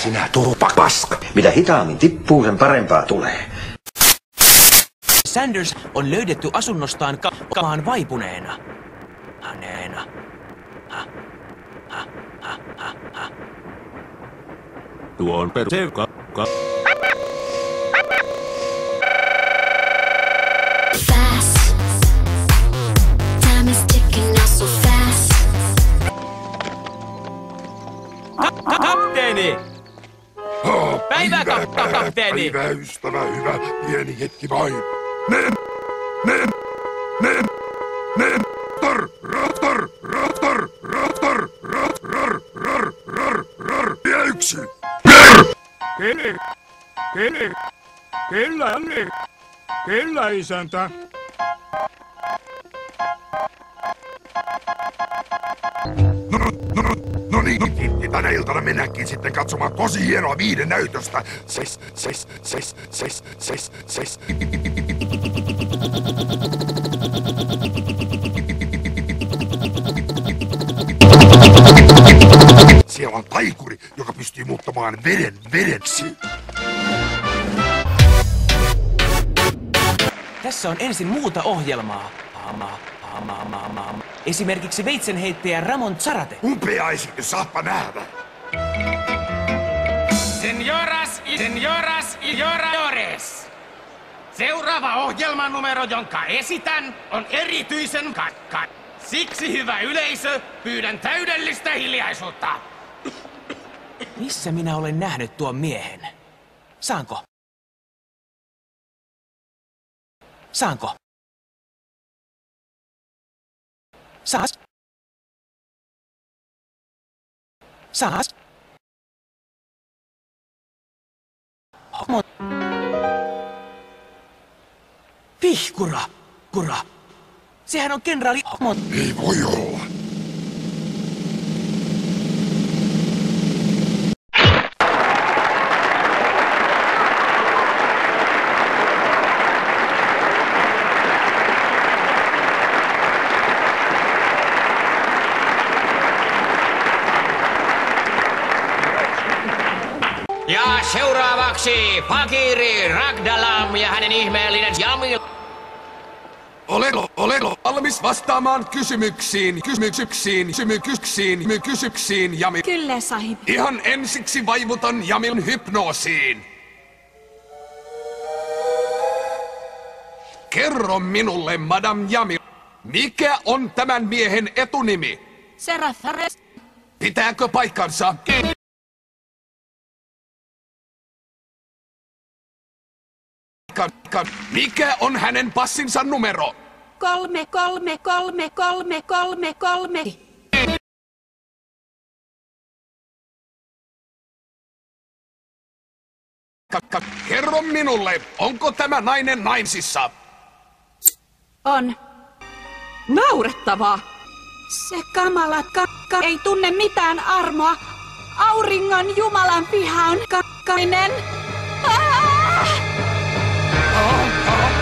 sinä turpa paska. Mitä hitaammin tippuu, sen parempaa tulee. Sanders on löydetty asunnostaan kamaan vaipuneena. Haneena. Tuo on perseukka. Fast. Time is ticking now so fast. Kapteeni! Päivää, kapteeni! Päivää, ystävä, hyvä. Pieni hetki vain. Ja yksi. Kyllä, isäntä. No niin, tänä iltana mennäänkin sitten katsomaan tosi hienoa viihdennäytöstä. Seis. Siellä on taikuri, joka pystyy muuttamaan veden vedeksi. Tässä on ensin muuta ohjelmaa. Esimerkiksi veitsenheittäjä Ramon Zarate. Upea esitys, saappa nähdä. Señoras y señores. Seuraava ohjelmanumero, jonka esitän, on erityisen Siksi, hyvä yleisö, pyydän täydellistä hiljaisuutta. Missä minä olen nähnyt tuon miehen? Saanko? Saas? Pihkura! Sehän on kenraali Homon. Ei voi olla. Ja seuraavaksi Fakiri Ragdalam ja hänen ihmeellinen Jamil. Oletko valmis vastaamaan kysymyksiin, Jamil? Kyllä, sahib. Ihan ensiksi vaivutan Jamilin hypnoosiin. Kerro minulle, Madame Jamil, mikä on tämän miehen etunimi? Serafares. Pitääkö paikkansa? Mikä on hänen passinsa numero? 3. Kerro minulle, onko tämä nainen naimisissa? On. Naurettavaa! Se kamala ei tunne mitään armoa. Auringon jumalan viha on kakkainen. Oh.